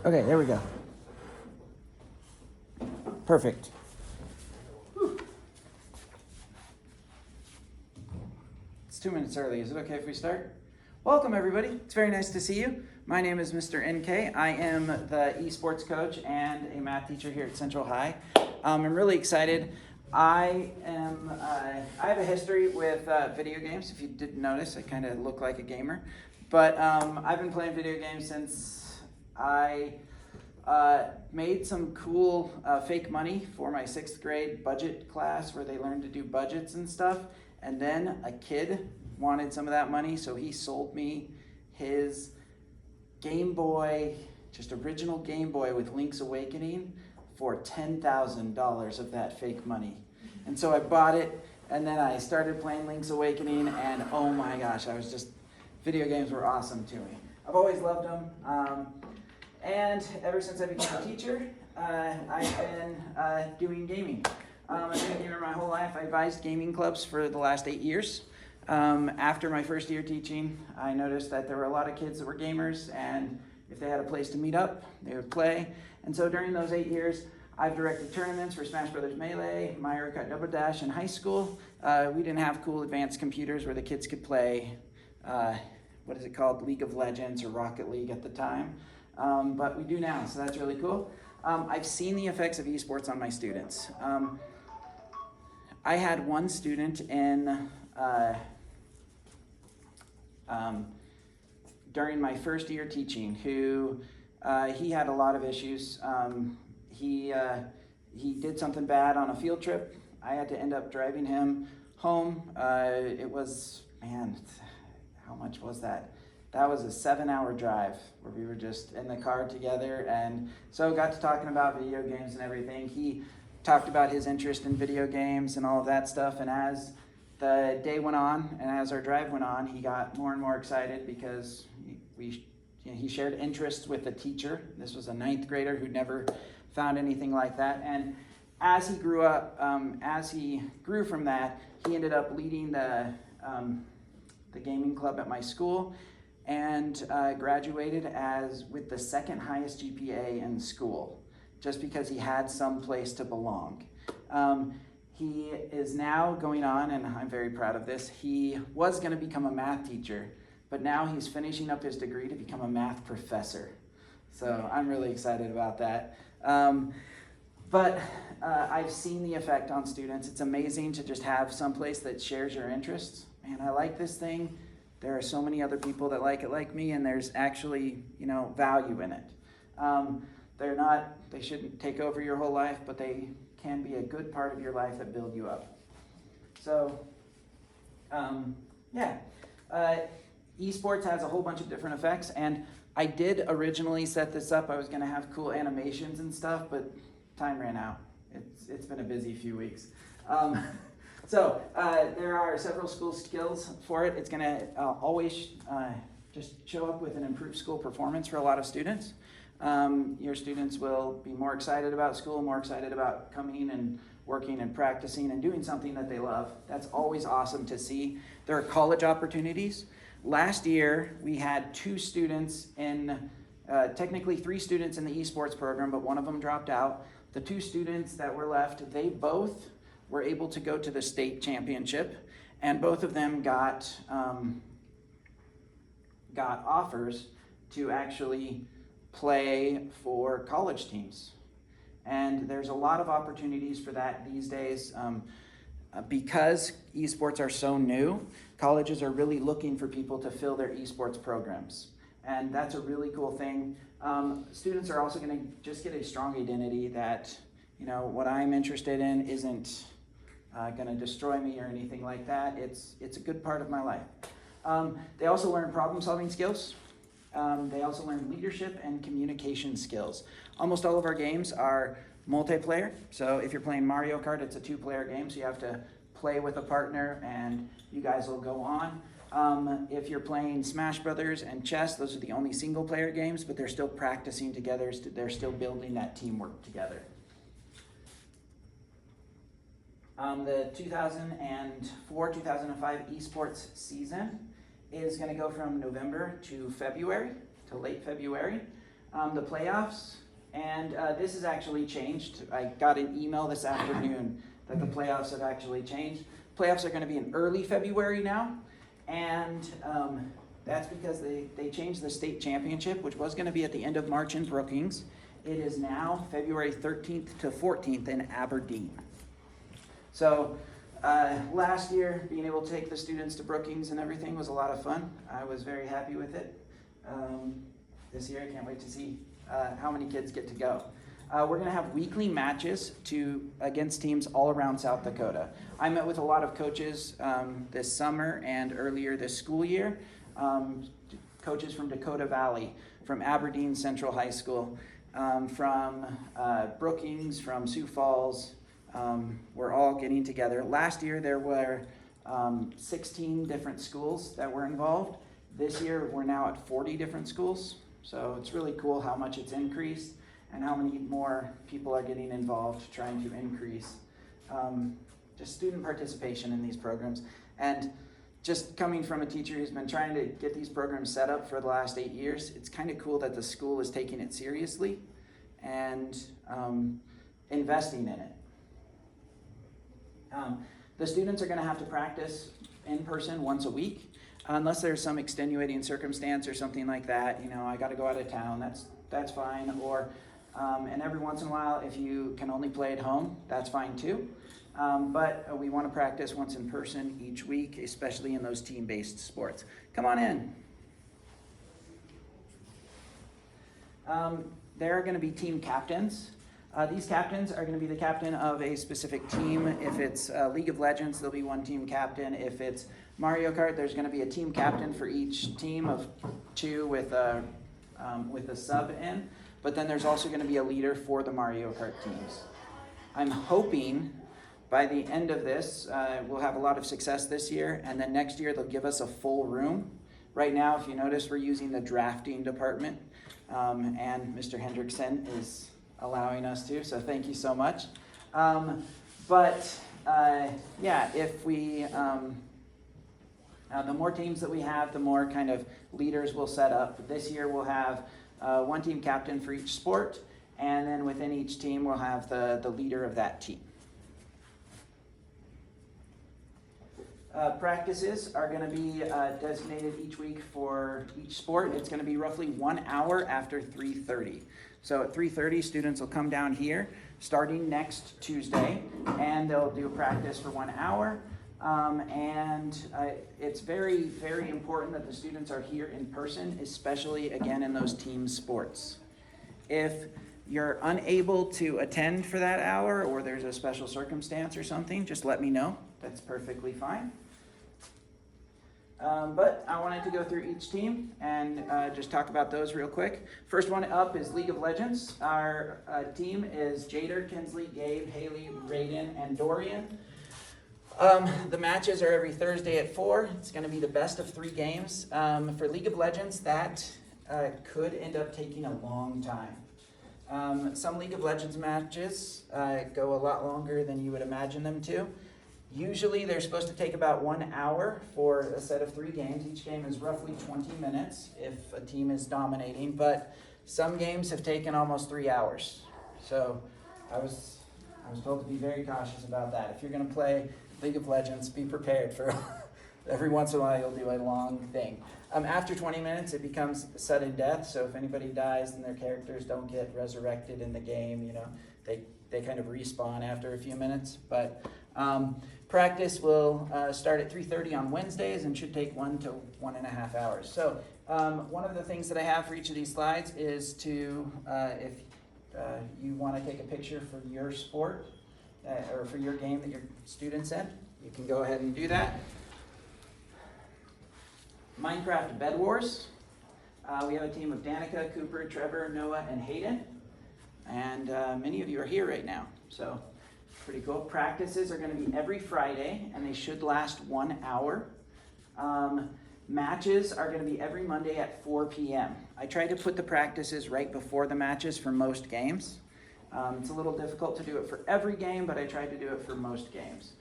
Okay, there we go. Perfect. It's 2 minutes early. Is it okay if we start? Welcome, everybody. It's very nice to see you. My name is Mr. NK. I am the esports coach and a math teacher here at Central High. I'm really excited. I have a history with video games. If you didn't notice, I kind of look like a gamer. But I've been playing video games since I made some cool fake money for my 6th grade budget class where they learned to do budgets and stuff. And then a kid wanted some of that money, so he sold me his Game Boy, just original Game Boy with Link's Awakening for $10,000 of that fake money. And so I bought it, and then I started playing Link's Awakening, and oh my gosh, video games were awesome to me. I've always loved them, and ever since I became a teacher, I've been doing gaming. I've been a gamer my whole life. I advised gaming clubs for the last 8 years. After my first year teaching, I noticed that there were a lot of kids that were gamers, and if they had a place to meet up, they would play. And so during those 8 years, I've directed tournaments for Smash Brothers Melee, Mario Kart Double Dash in high school. We didn't have cool advanced computers where the kids could play, League of Legends or Rocket League at the time. But we do now, so that's really cool. I've seen the effects of esports on my students. I had one student during my first year teaching who he had a lot of issues. He did something bad on a field trip. I had to end up driving him home. It was, how much was that? That was a 7-hour drive where we were just in the car together, and so got to talking about video games and everything. He talked about his interest in video games and all of that stuff, and as the day went on and as our drive went on, he got more and more excited because he shared interests with a teacher. This was a 9th grader who'd never found anything like that, and as he grew up, as he grew from that, he ended up leading the gaming club at my school, and graduated with the 2nd highest GPA in school, just because he had some place to belong. He is now going on, and I'm very proud of this, he was going to become a math teacher, but now he's finishing up his degree to become a math professor. So I'm really excited about that. But I've seen the effect on students. It's amazing to just have some place that shares your interests. Man, I like this thing. There are so many other people that like it like me, and there's actually, value in it. They shouldn't take over your whole life, but they can be a good part of your life that build you up. So, esports has a whole bunch of different effects, and I did originally set this up. I was going to have cool animations and stuff, but time ran out. It's been a busy few weeks. So there are several school skills for it. It's going to always just show up with an improved school performance for a lot of students. Your students will be more excited about school, more excited about coming and working and practicing and doing something that they love. That's always awesome to see. There are college opportunities. Last year, we had 2 students technically 3 students in the esports program, but one of them dropped out. The 2 students that were left, they both were able to go to the state championship, and both of them got offers to actually play for college teams. And there's a lot of opportunities for that these days. Because esports are so new, colleges are really looking for people to fill their esports programs. And that's a really cool thing. Students are also going to just get a strong identity that, what I'm interested in isn't going to destroy me or anything like that. It's a good part of my life. They also learn problem-solving skills. They also learn leadership and communication skills. Almost all of our games are multiplayer. So if you're playing Mario Kart, it's a 2-player game, so you have to play with a partner and you guys will go on. If you're playing Smash Brothers and chess, those are the only single-player games, but they're still practicing together. They're still building that teamwork together. The 2004-2005 esports season is going to go from November to February, to late February. the playoffs, and this has actually changed. I got an email this afternoon that the playoffs have actually changed. Playoffs are going to be in early February now, and that's because they changed the state championship, which was going to be at the end of March in Brookings. It is now February 13th to 14th in Aberdeen. So last year, being able to take the students to Brookings and everything was a lot of fun. I was very happy with it. This year, I can't wait to see how many kids get to go. We're going to have weekly matches against teams all around South Dakota. I met with a lot of coaches this summer and earlier this school year. Coaches from Dakota Valley, from Aberdeen Central High School, from Brookings, from Sioux Falls. We're all getting together. Last year there were 16 different schools that were involved. This year we're now at 40 different schools. So it's really cool how much it's increased and how many more people are getting involved trying to increase just student participation in these programs. And just coming from a teacher who's been trying to get these programs set up for the last 8 years, it's kind of cool that the school is taking it seriously and investing in it. The students are going to have to practice in person once a week, unless there's some extenuating circumstance or something like that. You know, I got to go out of town. That's fine. Or and every once in a while, if you can only play at home, that's fine too. But we want to practice once in person each week, especially in those team-based sports. Come on in. There are going to be team captains. These captains are going to be the captain of a specific team. If it's League of Legends, there'll be one team captain. If it's Mario Kart, there's going to be a team captain for each team of 2 with a sub in. But then there's also going to be a leader for the Mario Kart teams. I'm hoping by the end of this, we'll have a lot of success this year, and then next year they'll give us a full room. Right now, if you notice, we're using the drafting department, and Mr. Hendrickson is allowing us to, so thank you so much. Yeah, if we, the more teams that we have, the more kind of leaders we'll set up. This year we'll have one team captain for each sport, and then within each team we'll have the leader of that team. Practices are going to be designated each week for each sport. It's going to be roughly 1 hour after 3:30. So at 3:30, students will come down here starting next Tuesday, and they'll do a practice for 1 hour. It's very, very important that the students are here in person, especially again in those team sports. If you're unable to attend for that hour, or there's a special circumstance or something, just let me know. That's perfectly fine. But I wanted to go through each team and just talk about those real quick. First one up is League of Legends. Our team is Jader, Kinsley, Gabe, Haley, Raiden, and Dorian. The matches are every Thursday at 4. It's going to be the best of 3 games. For League of Legends, that could end up taking a long time. Some League of Legends matches go a lot longer than you would imagine them to. Usually they're supposed to take about 1 hour for a set of 3 games. Each game is roughly 20 minutes if a team is dominating, but some games have taken almost 3 hours. So I was told to be very cautious about that. If you're going to play League of Legends, be prepared for every once in a while you'll do a long thing. After 20 minutes it becomes sudden death, so if anybody dies and their characters don't get resurrected in the game, you know, they kind of respawn after a few minutes. But practice will start at 3:30 on Wednesdays and should take 1 to 1.5 hours. So one of the things that I have for each of these slides is to, if you want to take a picture for your sport or for your game that your student's in, you can go ahead and do that. Minecraft Bed Wars. We have a team of Danica, Cooper, Trevor, Noah, and Hayden. And many of you are here right now, so pretty cool. Practices are going to be every Friday, and they should last 1 hour. Matches are going to be every Monday at 4 p.m. I try to put the practices right before the matches for most games. It's a little difficult to do it for every game, but I try to do it for most games.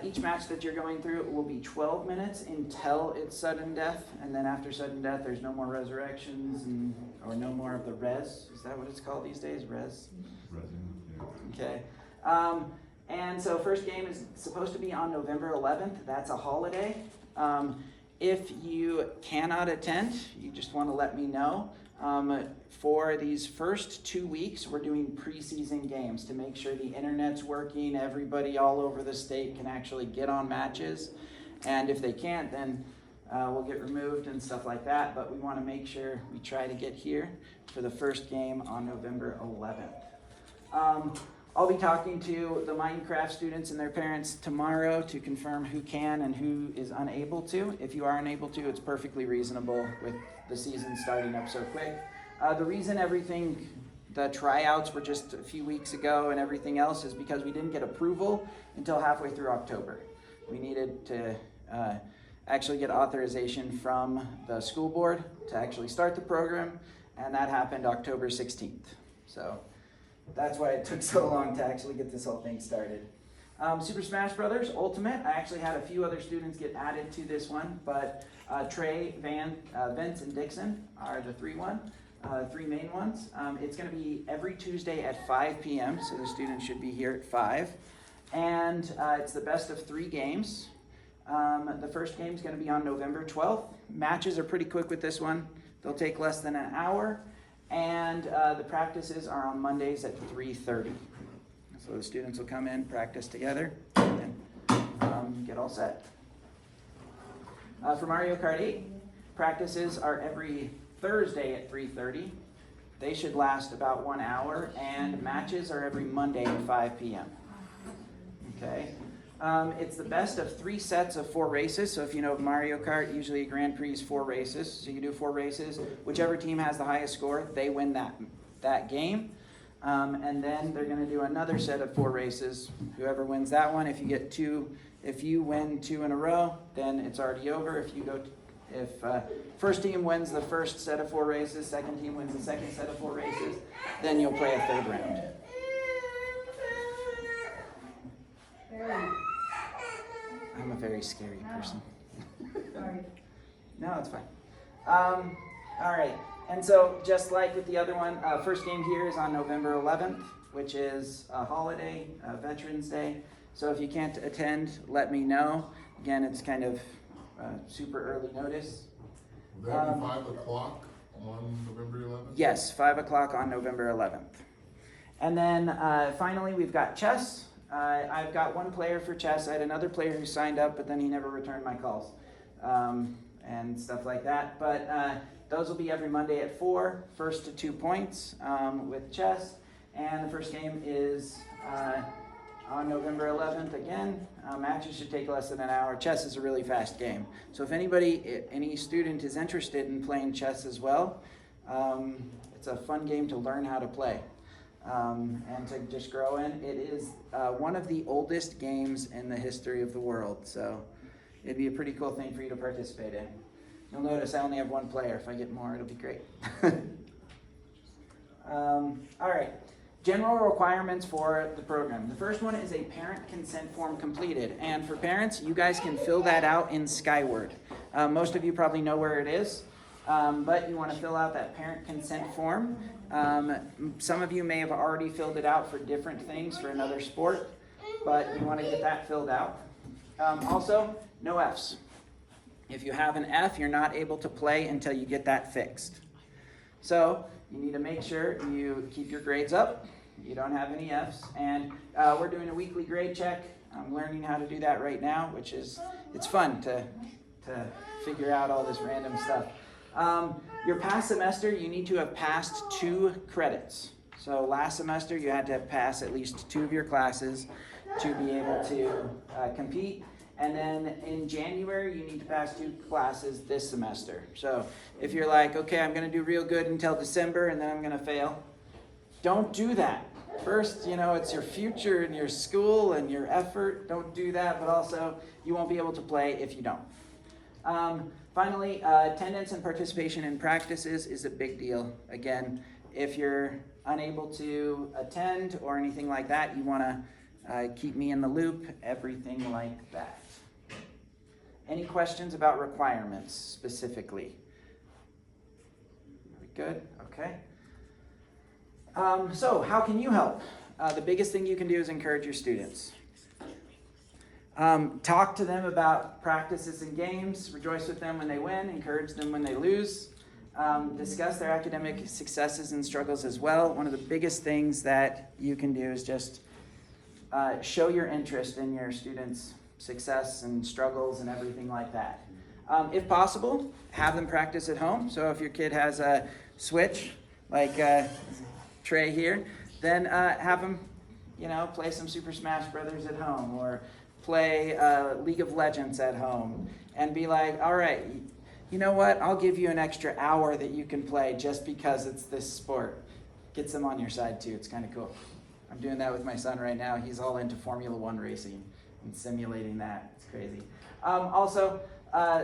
Each match that you're going through will be 12 minutes until it's sudden death, and then after sudden death, there's no more resurrections or no more of the res. Is that what it's called these days? Res? Okay. And so first game is supposed to be on November 11th. That's a holiday. If you cannot attend, you just want to let me know. For these first 2 weeks, we're doing preseason games to make sure the internet's working, everybody all over the state can actually get on matches. And if they can't, then we'll get removed and stuff like that. But we want to make sure we try to get here for the first game on November 11th. I'll be talking to the Minecraft students and their parents tomorrow to confirm who can and who is unable to. If you are unable to, it's perfectly reasonable with the season starting up so quick. The reason the tryouts were just a few weeks ago and everything else is because we didn't get approval until halfway through October. We needed to actually get authorization from the school board to actually start the program, and that happened October 16th. So that's why it took so long to actually get this whole thing started. Super Smash Brothers Ultimate, I actually had a few other students get added to this one, but Trey, Vince, and Dixon are the three main ones. It's going to be every Tuesday at 5 p.m., so the students should be here at 5. And it's the best of 3 games. The first game is going to be on November 12th. Matches are pretty quick with this one. They'll take less than an hour. And the practices are on Mondays at 3:30. So the students will come in, practice together, and get all set. For Mario Kart 8, practices are every Thursday at 3:30. They should last about 1 hour, and matches are every Monday at 5 p.m. Okay. It's the best of 3 sets of 4 races. So if you know Mario Kart, usually a Grand Prix is 4 races. So you do 4 races. Whichever team has the highest score, they win that game. And then they're going to do another set of 4 races. Whoever wins that one, if you win 2 in a row, then it's already over. If first team wins the first set of 4 races, second team wins the second set of 4 races, then you'll play a 3rd round. I'm a very scary person. Sorry. No, it's fine. All right. And so just like with the other one, first game here is on November 11th, which is a holiday, Veterans Day. So if you can't attend, let me know. Again, it's kind of super early notice. Will that be 5 o'clock on November 11th? Yes, 5 o'clock on November 11th. And then finally, we've got chess. I've got 1 player for chess. I had another player who signed up, but then he never returned my calls and stuff like that. But those will be every Monday at 4, first to 2 points with chess. And the first game is on November 11th again. Matches should take less than an hour. Chess is a really fast game. So if any student is interested in playing chess as well, it's a fun game to learn how to play. And to just grow in. It is one of the oldest games in the history of the world, so it'd be a pretty cool thing for you to participate in. You'll notice I only have 1 player. If I get more, it'll be great. All right, general requirements for the program. The first one is a parent consent form completed, and for parents, you guys can fill that out in Skyward. Most of you probably know where it is. But you want to fill out that parent consent form. Some of you may have already filled it out for different things for another sport, but you want to get that filled out. Also, no Fs. If you have an F, you're not able to play until you get that fixed. So you need to make sure you keep your grades up. You don't have any Fs. And we're doing a weekly grade check. I'm learning how to do that right now, it's fun to figure out all this random stuff. Your past semester, you need to have passed 2 credits. So last semester, you had to pass at least 2 of your classes to be able to compete. And then in January, you need to pass 2 classes this semester. So if you're like, okay, I'm going to do real good until December and then I'm going to fail, don't do that. First, it's your future and your school and your effort. Don't do that, but also you won't be able to play if you don't. Finally, attendance and participation in practices is a big deal. Again, if you're unable to attend or anything like that, you want to keep me in the loop, everything like that. Any questions about requirements specifically? Are we good? Okay. So how can you help? The biggest thing you can do is encourage your students. Talk to them about practices and games, rejoice with them when they win, encourage them when they lose. Discuss their academic successes and struggles as well. One of the biggest things that you can do is just show your interest in your students' success and struggles and everything like that. If possible, have them practice at home. So if your kid has a Switch, like Trey here, then have them, play some Super Smash Brothers at home, or play League of Legends at home, and be like, all right, you know what? I'll give you an extra hour that you can play just because it's this sport. Gets them on your side too. It's kind of cool. I'm doing that with my son right now. He's all into Formula One racing and simulating that. It's crazy. Also,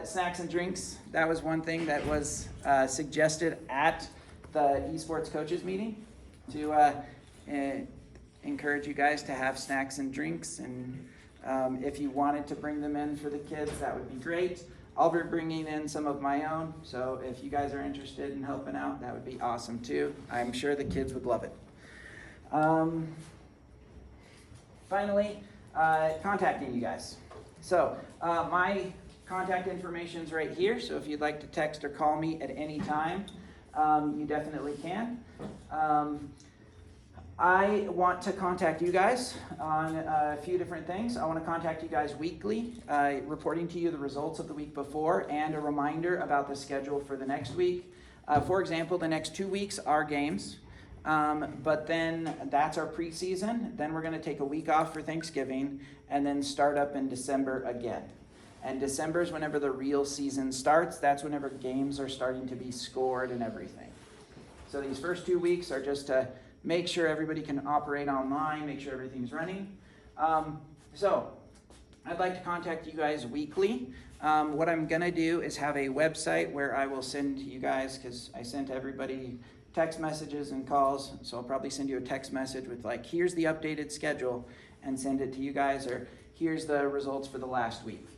snacks and drinks. That was one thing that was suggested at the esports coaches meeting to encourage you guys to have snacks and drinks. And if you wanted to bring them in for the kids, that would be great. I'll be bringing in some of my own, so if you guys are interested in helping out, that would be awesome too. I'm sure the kids would love it. Finally, contacting you guys. So my contact information is right here, so if you'd like to text or call me at any time, you definitely can. I want to contact you guys on a few different things. I want to contact you guys weekly, reporting to you the results of the week before and a reminder about the schedule for the next week. For example, the next 2 weeks are games, but then that's our preseason. Then we're going to take a week off for Thanksgiving and then start up in December again. And December is whenever the real season starts. That's whenever games are starting to be scored and everything. So these first 2 weeks are just to make sure everybody can operate online, make sure everything's running. So I'd like to contact you guys weekly. What I'm gonna do is have a website where I will send you guys, because I sent everybody text messages and calls, so I'll probably send you a text message with like, here's the updated schedule, and send it to you guys, or here's the results for the last week.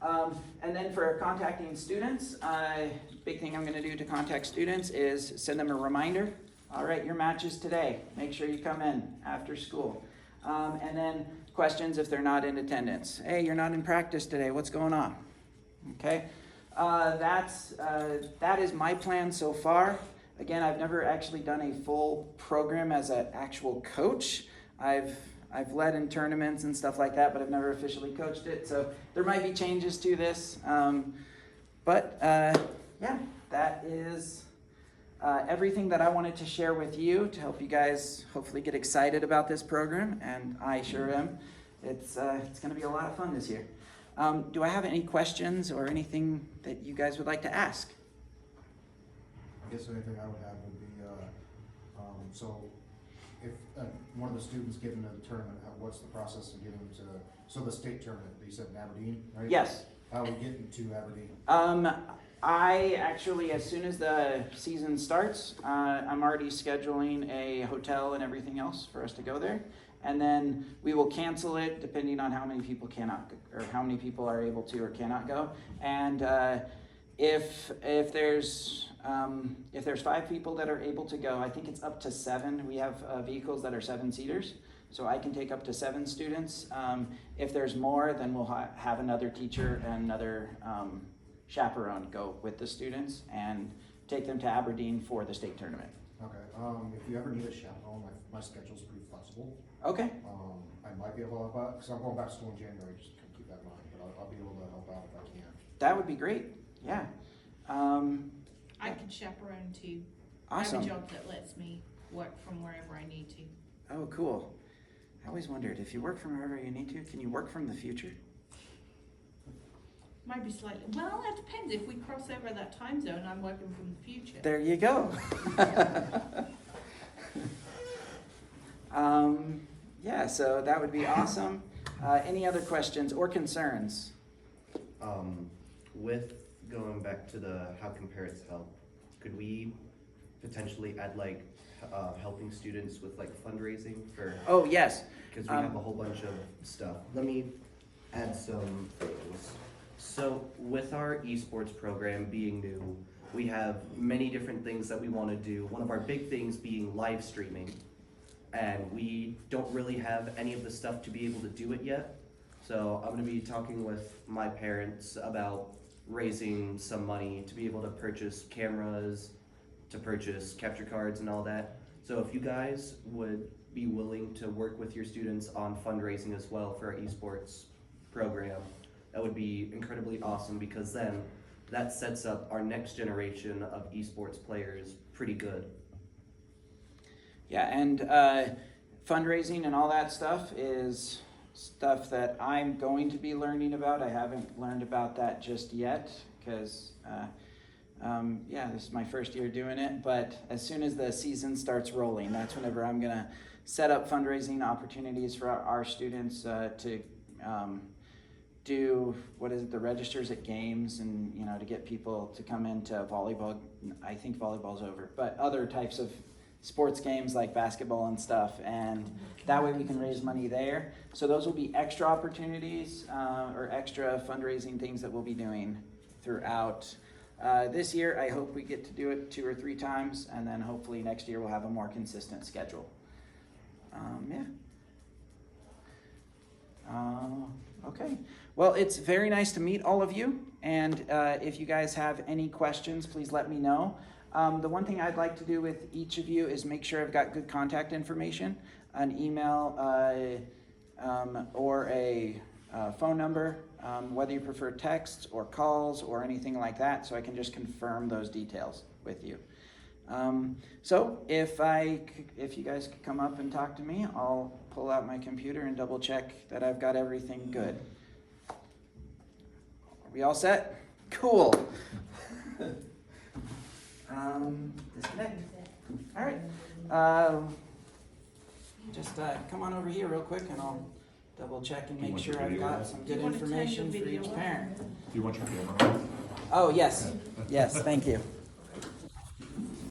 And then for contacting students, big thing I'm gonna do to contact students is send them a reminder. All right, your match is today. Make sure you come in after school. And then questions if they're not in attendance. Hey, you're not in practice today. What's going on? Okay, that is my plan so far. Again, I've never actually done a full program as an actual coach. I've led in tournaments and stuff like that, but I've never officially coached it. So there might be changes to this. Yeah, that is everything that I wanted to share with you to help you guys hopefully get excited about this program, and I sure am. It's going to be a lot of fun this year. Do I have any questions or anything that you guys would like to ask? I guess anything I would have would be, so if one of the students get into the tournament, what's the process of getting to, so the state tournament, you said in Aberdeen, right? Yes. How are we getting to Aberdeen? I actually, as soon as the season starts, I'm already scheduling a hotel and everything else for us to go there. And then we will cancel it depending on how many people cannot, or how many people are able to or cannot go. And if there's 5 people that are able to go, I think it's up to 7. We have vehicles that are 7-seaters, so I can take up to 7 students. If there's more, then we'll have another teacher and another chaperone go with the students and take them to Aberdeen for the state tournament. Okay, if you ever need a chaperone, my schedule's pretty flexible. Okay. I might be able to help out, because I'm going back to school in January, just keep that in mind, but I'll be able to help out if I can. That would be great, yeah. I can chaperone too. Awesome. I have a job that lets me work from wherever I need to. Oh, cool. I always wondered, if you work from wherever you need to, can you work from the future? Might be slightly, well, it depends. If we cross over that time zone, I'm working from the future. There you go. Yeah, so that would be awesome. Any other questions or concerns? With going back to the how can parents help, could we potentially add like helping students with like fundraising for, Oh, yes. because we have a whole bunch of stuff. Let me add some things. So with our esports program being new, we have many different things that we want to do. One of our big things being live streaming. And we don't really have any of the stuff to be able to do it yet. So I'm going to be talking with my parents about raising some money to be able to purchase cameras, to purchase capture cards and all that. So if you guys would be willing to work with your students on fundraising as well for our esports program, that would be incredibly awesome, because then that sets up our next generation of esports players pretty good. Yeah, and fundraising and all that stuff is stuff that I'm going to be learning about. I haven't learned about that just yet because, yeah, this is my first year doing it. But as soon as the season starts rolling, that's whenever I'm going to set up fundraising opportunities for our students to do, the registers at games, and, to get people to come into volleyball. I think volleyball's over, but other types of sports games like basketball and stuff, and that way we can raise money there. So those will be extra opportunities or extra fundraising things that we'll be doing throughout this year. I hope we get to do it 2 or 3 times, and then hopefully next year we'll have a more consistent schedule. Okay. Well, it's very nice to meet all of you, and if you guys have any questions, please let me know. The one thing I'd like to do with each of you is make sure I've got good contact information, an email or a phone number, whether you prefer texts or calls or anything like that, so I can just confirm those details with you. So if you guys could come up and talk to me, I'll pull out my computer and double check that I've got everything good. Are we all set? Cool. Disconnect. All right. Just come on over here real quick, and I'll double check and make sure I've got some good information for each parent. Do you want your camera? Oh, yes. Yes, thank you.